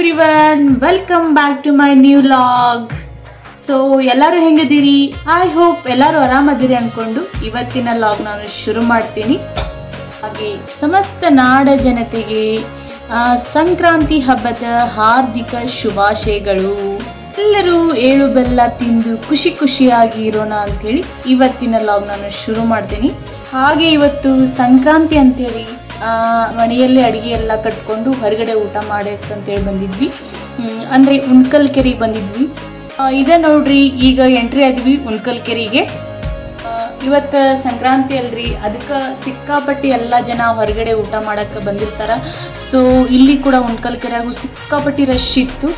Everyone, welcome back to my new log. So ಎಲ್ಲರೂ ಹೆಂಗಿದ್ದೀರಿ? I hope ಎಲ್ಲರೂ ಆರಾಮದಿರಿ ಅಂದ್ಕೊಂಡು ಇವತ್ತಿನ ಲಾಗ್ ನಾನು ಶುರು ಮಾಡ್ತೀನಿ. ಹಾಗೆ ಸಮಸ್ತ ನಾಡ ಜನತೆಗೆ ಸಂಕ್ರಾಂತಿ ಹಬ್ಬದ ಹಾರ್ದಿಕ ಶುಭಾಶಯಗಳು. ಎಲ್ಲರೂ ಏಳು ಬೆಲ್ಲ ತಿಂದು ಖುಷಿ ಖುಷಿಯಾಗಿ ಇರೋಣ ಅಂಥೇಳಿ ಇವತ್ತಿನ ಲಾಗ್ ನಾನು ಶುರು ಮಾಡ್ತೀನಿ. ಹಾಗೆ ಇವತ್ತು ಸಂಕ್ರಾಂತಿ ಅಂಥೇಳಿ ಮನೆಯಲ್ಲೇ ಅಡುಗೆ ಎಲ್ಲ ಕಟ್ಕೊಂಡು ಹೊರಗಡೆ ಊಟ ಮಾಡೋಕ್ಕಂತೇಳಿ ಬಂದಿದ್ವಿ. ಅಂದರೆ ಉಣ್ಕಲ್ ಕೆರೆಗೆ ಬಂದಿದ್ವಿ. ಇದೇ ನೋಡ್ರಿ, ಈಗ ಎಂಟ್ರಿ ಆದ್ವಿ ಉಣ್ಕಲ್ ಕೆರೆಗೆ. ಇವತ್ತು ಸಂಕ್ರಾಂತಿ ಅಲ್ರಿ, ಅದಕ್ಕೆ ಸಿಕ್ಕಾಪಟ್ಟಿ ಎಲ್ಲ ಜನ ಹೊರಗಡೆ ಊಟ ಮಾಡೋಕ್ಕೆ ಬಂದಿರ್ತಾರೆ. ಸೊ ಇಲ್ಲಿ ಕೂಡ ಉಣ್ಕಲ್ ಕೆರೆಯಾಗೂ ಸಿಕ್ಕಾಪಟ್ಟಿ ರಶ್ ಇತ್ತು.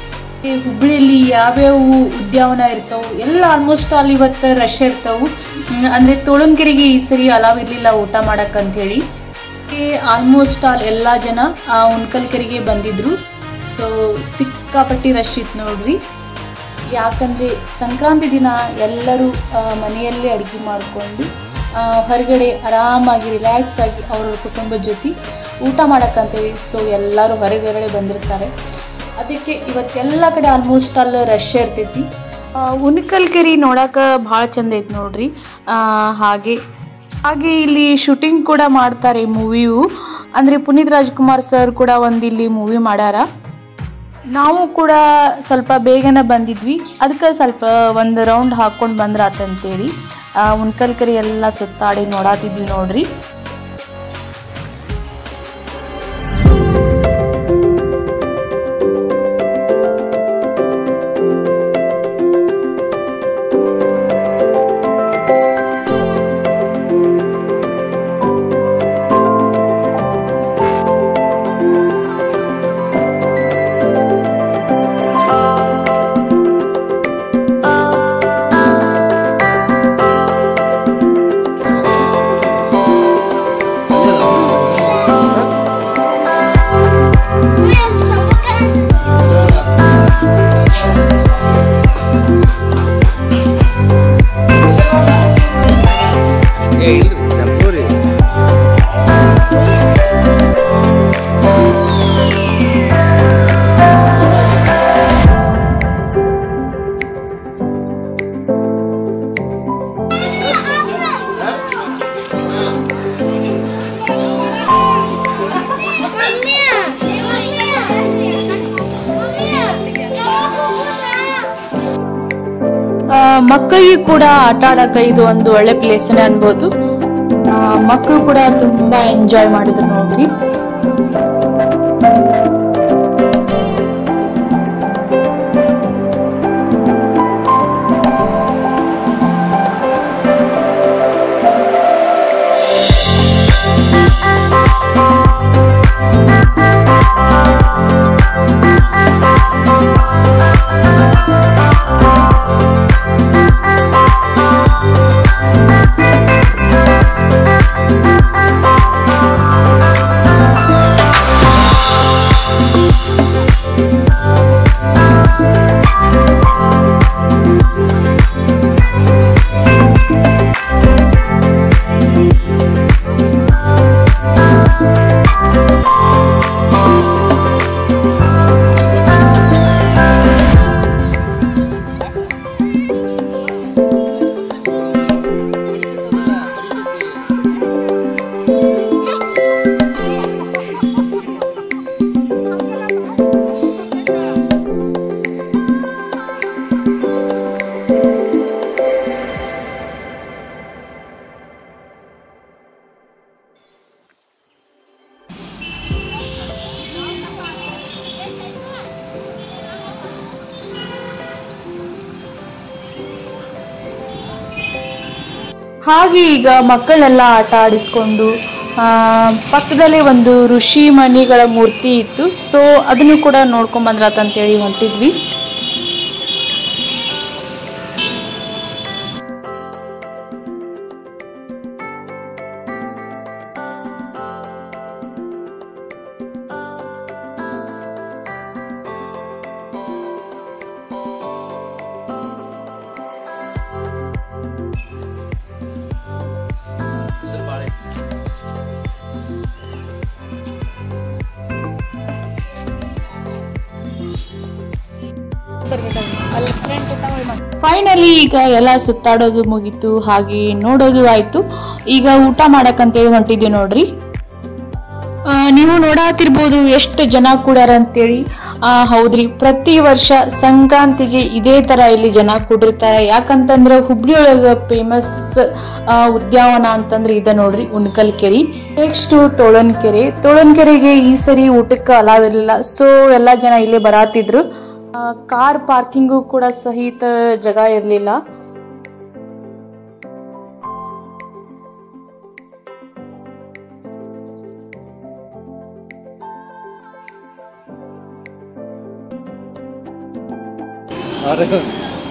ಹುಬ್ಬಳ್ಳಿಯಲ್ಲಿ ಯಾವ್ಯಾವ ಉದ್ಯಾನವನ ಇರ್ತಾವೆ ಎಲ್ಲ ಆಲ್ಮೋಸ್ಟ್ ಆಲ್ ಇವತ್ತು ರಶ್ ಇರ್ತಾವೆ. ಅಂದರೆ ತೋಳಂಕೆರೆಗೆ ಈ ಸರಿ ಅಲಾವ್ ಇರಲಿಲ್ಲ ಊಟ ಮಾಡೋಕ್ಕಂಥೇಳಿ. ಆಲ್ಮೋಸ್ಟ್ ಆಲ್ ಎಲ್ಲ ಜನ ಉಣ್ಕಲ್ ಕೆರೆಗೆ ಬಂದಿದ್ರು. ಸೊ ಸಿಕ್ಕಾಪಟ್ಟಿ ರಶ್ ಇತ್ತು ನೋಡ್ರಿ. ಯಾಕಂದರೆ ಸಂಕ್ರಾಂತಿ ದಿನ ಎಲ್ಲರೂ ಮನೆಯಲ್ಲೇ ಅಡುಗೆ ಮಾಡಿಕೊಂಡು ಹೊರಗಡೆ ಆರಾಮಾಗಿ ರಿಲ್ಯಾಕ್ಸ್ ಆಗಿ ಅವ್ರ ಕುಟುಂಬದ ಜೊತೆ ಊಟ ಮಾಡೋಕ್ಕಂತೇಳಿ ಸೊ ಎಲ್ಲರೂ ಹೊರಗಡೆ ಬಂದಿರ್ತಾರೆ. ಅದಕ್ಕೆ ಇವತ್ತೆಲ್ಲ ಕಡೆ ಆಲ್ಮೋಸ್ಟ್ ಆಲ್ ರಶ್ ಇರ್ತೈತಿ. ಉಣ್ಕಲ್ ಕೆರೆ ನೋಡೋಕೆ ಭಾಳ ಚಂದ ಐತಿ ನೋಡ್ರಿ. ಹಾಗೆ ಇಲ್ಲಿ ಶೂಟಿಂಗ್ ಕೂಡ ಮಾಡ್ತಾರೆ ಮೂವಿಯು. ಅಂದರೆ ಪುನೀತ್ ರಾಜ್ಕುಮಾರ್ ಸರ್ ಕೂಡ ಒಂದು ಇಲ್ಲಿ ಮೂವಿ ಮಾಡ್ಯಾರ. ನಾವು ಕೂಡ ಸ್ವಲ್ಪ ಬೇಗನೆ ಬಂದಿದ್ವಿ, ಅದಕ್ಕೆ ಸ್ವಲ್ಪ ಒಂದು ರೌಂಡ್ ಹಾಕ್ಕೊಂಡು ಬಂದ್ರಾತಂತೇಳಿ ಉಣ್ಕಲ್ ಕೆರೆ ಎಲ್ಲ ಸುತ್ತಾಡಿ ನೋಡಾತಿದ್ವಿ ನೋಡ್ರಿ. ಮಕ್ಕಳಿಗೆ ಕೂಡ ಆಟ ಆಡಕ್ಕೆ ಇದು ಒಂದು ಒಳ್ಳೆ ಪ್ಲೇಸ್ನೇ ಅನ್ಬೋದು. ಮಕ್ಕಳು ಕೂಡ ತುಂಬಾ ಎಂಜಾಯ್ ಮಾಡಿದ್ರು ನೋಡ್ರಿ. ಹಾಗೆ ಈಗ ಮಕ್ಕಳೆಲ್ಲ ಆಟ ಆಡಿಸ್ಕೊಂಡು ಪಕ್ಕದಲ್ಲೇ ಒಂದು ಋಷಿ ಮಣಿಗಳ ಮೂರ್ತಿ ಇತ್ತು. ಸೊ ಅದನ್ನು ಕೂಡ ನೋಡ್ಕೊಂಡ್ ಬಂದ್ರಾತಂತೇಳಿ ಹೊಂಟಿದ್ವಿ. ಫೈನಲಿ ಈಗ ಎಲ್ಲ ಸುತ್ತಾಡೋದು ಮುಗೀತು, ಹಾಗೆ ನೋಡೋದು ಆಯ್ತು. ಈಗ ಊಟ ಮಾಡಕ್ಕಂತೇಳಿ ಹೊಂಟಿದ್ವಿ ನೋಡ್ರಿ. ನೀವು ನೋಡಾತಿರ್ಬೋದು ಎಷ್ಟು ಜನ ಕೂಡ್ಯಾರ ಅಂತೇಳಿ. ಹೌದ್ರಿ, ಪ್ರತಿ ವರ್ಷ ಸಂಕ್ರಾಂತಿಗೆ ಇದೇ ತರ ಇಲ್ಲಿ ಜನ ಕೂಡಿರ್ತಾರೆ. ಯಾಕಂತಂದ್ರೆ ಹುಬ್ಳಿ ಒಳಗ ಫೇಮಸ್ ಉದ್ಯಾನವನ ಅಂತಂದ್ರೆ ಇದ ನೋಡ್ರಿ, ಉಣಕಲ್ ಕೆರೆ. ನೆಕ್ಸ್ಟ್ ತೋಳನ್ಕೆರೆಗೆ ಈ ಸರಿ ಊಟಕ್ಕೆ ಅಲಾವ್ ಇರಲಿಲ್ಲ, ಸೊ ಎಲ್ಲಾ ಜನ ಇಲ್ಲಿ ಬರಾತಿದ್ರು. ಕಾರ್ ಪಾರ್ಕಿಂಗು ಕೂಡ ಸಹಿತ ಜಾಗ ಇರ್ಲಿಲ್ಲ.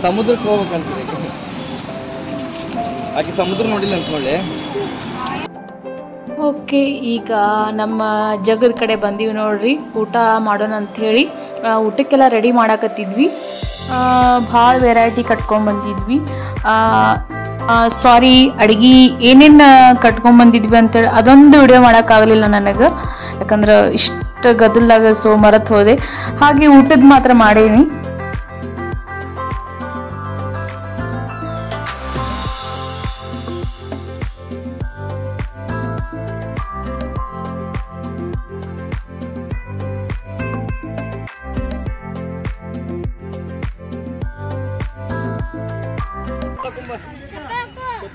ಸಮುದ್ರಕ್ಕೆ ಹೋಗ್ಬೇಕಂತ ಆಕೆ ಸಮುದ್ರ ನೋಡಿಲ್ಲ ಅಂದ್ಕೊಳ್ಳಿ. ಓಕೆ, ಈಗ ನಮ್ಮ ಜಗದ ಕಡೆ ಬಂದೀವಿ ನೋಡ್ರಿ, ಊಟ ಮಾಡೋಣ ಅಂತ ಹೇಳಿ. ಊಟಕ್ಕೆಲ್ಲ ರೆಡಿ ಮಾಡಾಕತ್ತಿದ್ವಿ. ಭಾಳ ವೆರೈಟಿ ಕಟ್ಕೊಂಡ್ ಬಂದಿದ್ವಿ. ಸಾರಿ, ಅಡ್ಗಿ ಏನೇನು ಕಟ್ಕೊಂಡ್ ಬಂದಿದ್ವಿ ಅಂತೇಳಿ ಅದೊಂದು ವಿಡಿಯೋ ಮಾಡೋಕ್ಕಾಗಲಿಲ್ಲ ನನಗೆ, ಯಾಕಂದ್ರೆ ಇಷ್ಟು ಗದ್ದಲ್ದಾಗ ಸೊ ಮರೆತು ಹೋದೆ. ಹಾಗೆ ಊಟದ ಮಾತ್ರ ಮಾಡೇನಿ.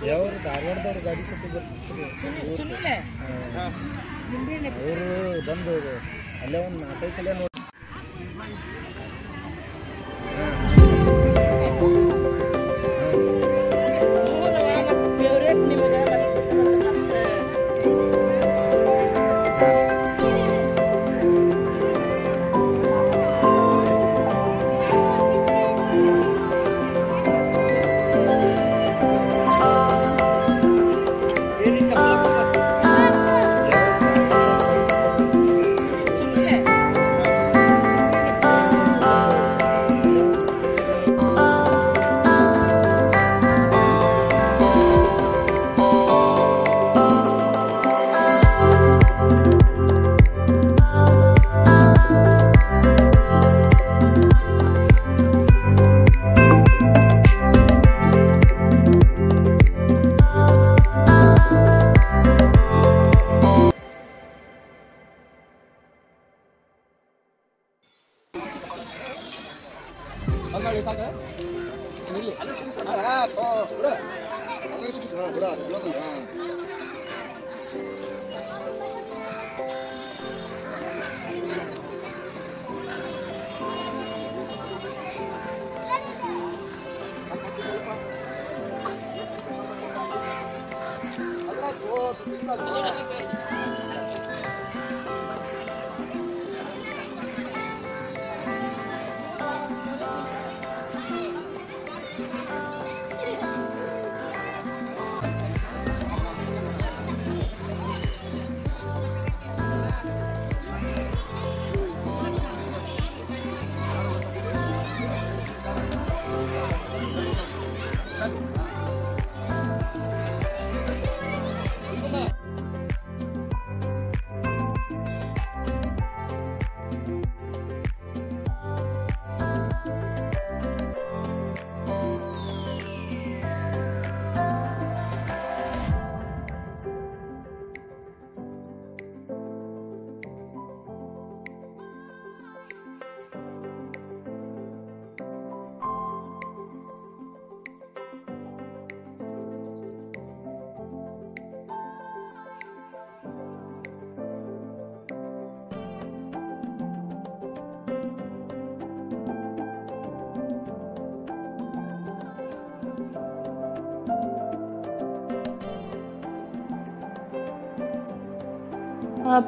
ಯಾವ್ರು ಧಾರವಾಡದವ್ರು ಗಾಡಿ ಸತ್ತು ಬರ್ತಿದ್ರು ಅವರು ಬಂದು ಅಲ್ಲೇ ಒಂದು 4-5 ಸಲ ನೋಡಿ.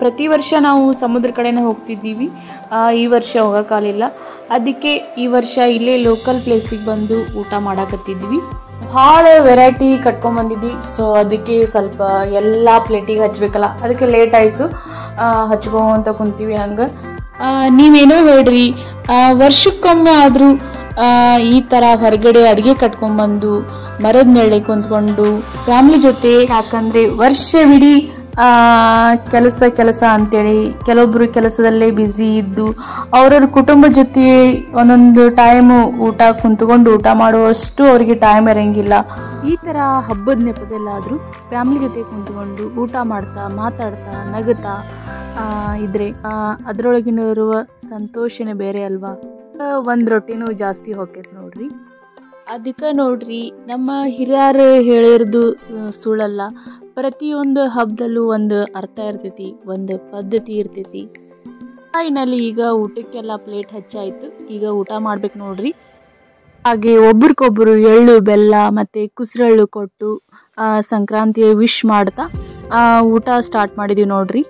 ಪ್ರತಿ ವರ್ಷ ನಾವು ಸಮುದ್ರ ಕಡೆನೇ ಹೋಗ್ತಿದ್ದೀವಿ. ಈ ವರ್ಷ ಹೋಗೋಕ್ಕಾಗಲಿಲ್ಲ, ಅದಕ್ಕೆ ಈ ವರ್ಷ ಇಲ್ಲೇ ಲೋಕಲ್ ಪ್ಲೇಸಿಗೆ ಬಂದು ಊಟ ಮಾಡಾಕತ್ತಿದ್ವಿ. ಭಾಳ ವೆರೈಟಿ ಕಟ್ಕೊಂಡ್ಬಂದಿದ್ವಿ, ಸೊ ಅದಕ್ಕೆ ಸ್ವಲ್ಪ ಎಲ್ಲ ಪ್ಲೇಟಿಗೆ ಹಚ್ಬೇಕಲ್ಲ, ಅದಕ್ಕೆ ಲೇಟ್ ಆಯಿತು. ಹಚ್ಕೊಂತ ಕುಂತೀವಿ. ಹಂಗೆ ನೀವೇನೋ ಹೇಳ್ರಿ, ವರ್ಷಕ್ಕೊಮ್ಮೆ ಆದರೂ ಈ ಥರ ಹೊರಗಡೆ ಅಡುಗೆ ಕಟ್ಕೊಂಡ್ಬಂದು ಮರದ ನೆರಳಿಗೆ ಕುಂತ್ಕೊಂಡು ಫ್ಯಾಮ್ಲಿ ಜೊತೆ, ಯಾಕಂದರೆ ವರ್ಷವಿಡೀ ಕೆಲಸ ಅಂತೇಳಿ ಕೆಲವೊಬ್ರು ಕೆಲಸದಲ್ಲೇ ಬ್ಯುಸಿ ಇದ್ದು ಅವ್ರವ್ರ ಕುಟುಂಬ ಜೊತೆ ಒಂದೊಂದು ಟೈಮು ಕುಂತ್ಕೊಂಡು ಊಟ ಮಾಡುವಷ್ಟು ಅವರಿಗೆ ಟೈಮ್ ಇರಂಗಿಲ್ಲ. ಈ ಥರ ಹಬ್ಬದ ನೆಪದಲ್ಲಾದರೂ ಫ್ಯಾಮಿಲಿ ಜೊತೆ ಕುಂತ್ಕೊಂಡು ಊಟ ಮಾಡ್ತಾ ಮಾತಾಡ್ತಾ ನಗುತ್ತಾ ಇದ್ರೆ ಅದರೊಳಗಿನಿರುವ ಸಂತೋಷನೇ ಬೇರೆ ಅಲ್ವಾ. ಒಂದು ರೊಟ್ಟಿನೂ ಜಾಸ್ತಿ ಹೋಗ್ತೈತೆ ನೋಡ್ರಿ. ಅದಕ್ಕೆ ನೋಡ್ರಿ ನಮ್ಮ ಹಿರಿಯರು ಹೇಳಿರೋದು ಸುಳ್ಳಲ್ಲ. ಪ್ರತಿಯೊಂದು ಹಬ್ಬದಲ್ಲೂ ಒಂದು ಅರ್ಥ ಇರ್ತೈತಿ, ಒಂದು ಪದ್ಧತಿ ಇರ್ತೈತಿ. ಫೈನಲಿ ಈಗ ಊಟಕ್ಕೆಲ್ಲ ಪ್ಲೇಟ್ ಹಚ್ಚಾಯಿತು, ಈಗ ಊಟ ಮಾಡ್ಬೇಕು ನೋಡ್ರಿ. ಹಾಗೆ ಒಬ್ರಿಗೊಬ್ರು ಎಳ್ಳು ಬೆಲ್ಲ ಮತ್ತು ಕುಸ್ರಳ್ಳು ಕೊಟ್ಟು ಸಂಕ್ರಾಂತಿಯ ವಿಶ್ ಮಾಡ್ತಾ ಊಟ ಸ್ಟಾರ್ಟ್ ಮಾಡಿದ್ದೀವಿ ನೋಡ್ರಿ.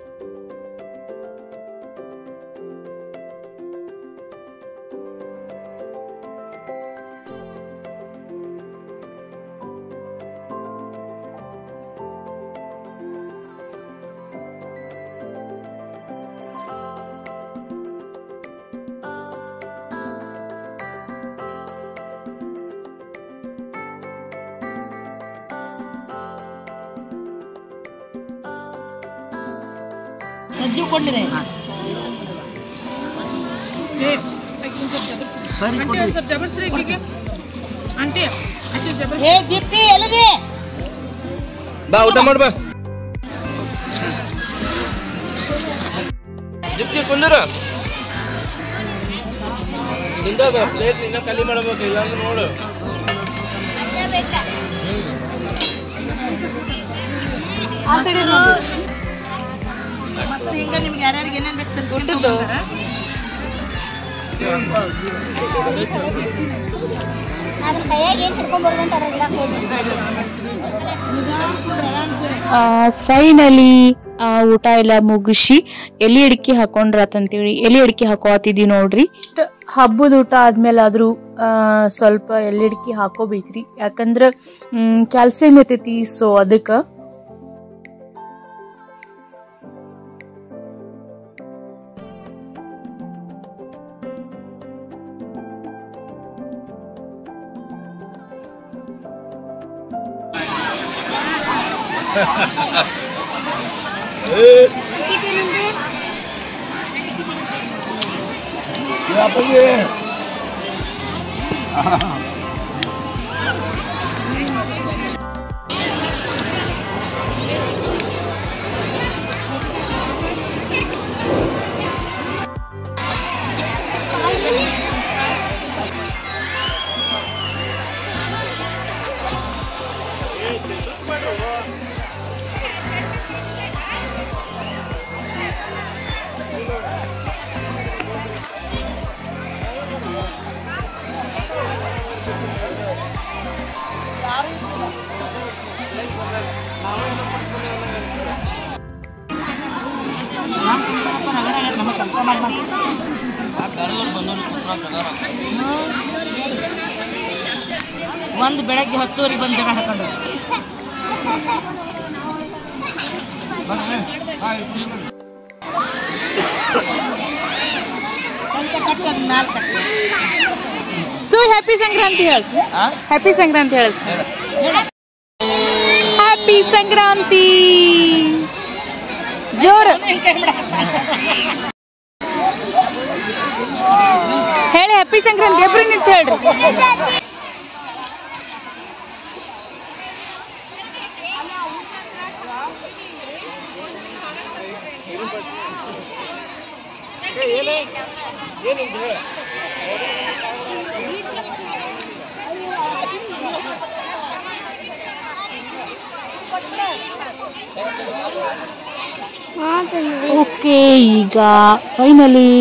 ಸಜ್ಜು ಕೊಡ್ಲಿದೆ ದೀಪ್ತಿ ಎಲ್ಲದೆ ಬಾ ಊಟ ಮಾಡ ಬಾ ದೀಪ್ತಿ ಕುಂದರು ನಿಂದಾಗ ಪ್ಲೇಟ್ ಇನ್ನ ಖಾಲಿ ಮಾಡಬೇಕು, ಇಲ್ಲಾಂದ್ರೆ ನೋಡು. ಹಿಂಗ ನಿಮ್ಗೆ ಯಾರ್ಯಾರಿಗೆ ಏನೇನ್ ಬೇಕು ಸರ್ ಫೈನಲಿ ಊಟ ಎಲ್ಲ ಮುಗಿಸಿ ಎಲೆ ಅಡಿಕೆ ಹಾಕೊಂಡ್ರತಂತೇಳಿ ಎಲೆ ಅಡಿಕೆ ಹಾಕೋತಿದೀವಿ ನೋಡ್ರಿ. ಹಬ್ಬದ ಊಟ ಆದ್ಮೇಲೆ ಆದ್ರೂ ಸ್ವಲ್ಪ ಎಲೆ ಅಡಿಕೆ ಹಾಕೋಬೇಕ್ರಿ, ಯಾಕಂದ್ರೆ ಕ್ಯಾಲ್ಸಿಯಂ ಇರ್ತೈತಿ. ಸೊ ಅದಕ್ಕೆ ಒಂದು ಬೆಳಗ್ಗೆ 10 ಬಂದು ಜಗ ಹಾಕೊಂಡು ಸೊ ಹ್ಯಾಪಿ ಸಂಕ್ರಾಂತಿ ಹೇಳ. ಹ್ಯಾಪಿ ಸಂಕ್ರಾಂತಿ ಹೇಳ. ಹ್ಯಾಪಿ ಸಂಕ್ರಾಂತಿ ಜೋರು ಹೇಳಿ. ಹ್ಯಾಪಿ ಸಂಕ್ರಾಂತಿ ಎಬ್ರು ನಿಂತ ಹೇಳ್ರಿ. ಓಕೆ, ಈಗ ಫೈನಲಿ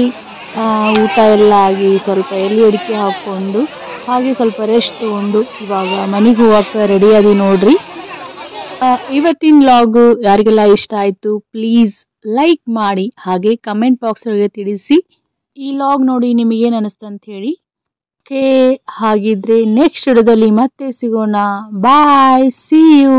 ಊಟ ಎಲ್ಲ ಆಗಿ ಸ್ವಲ್ಪ ಎಲೆ ಅಡಿಕೆ ಹಾಕ್ಕೊಂಡು ಹಾಗೆ ಸ್ವಲ್ಪ ರೆಸ್ಟ್ ತೊಗೊಂಡು ಇವಾಗ ಮನೆಗೆ ಹೋಗಕ್ಕೆ ರೆಡಿ ಆದಿ ನೋಡ್ರಿ. ಇವತ್ತಿನ ವ್ಲಾಗ್ ಯಾರಿಗೆಲ್ಲ ಇಷ್ಟ ಆಯಿತು ಪ್ಲೀಸ್ ಲೈಕ್ ಮಾಡಿ, ಹಾಗೆ ಕಮೆಂಟ್ ಬಾಕ್ಸ್ ಒಳಗೆ ತಿಳಿಸಿ ಈ ವ್ಲಾಗ್ ನೋಡಿ ನಿಮಗೇನು ಅನಿಸ್ತು ಅಂತ ಹೇಳಿ. ಓಕೆ, ಹಾಗಿದ್ರೆ ನೆಕ್ಸ್ಟ್ ವಿಡಿಯೋದಲ್ಲಿ ಮತ್ತೆ ಸಿಗೋಣ. ಬಾಯ್, ಸಿ ಯು.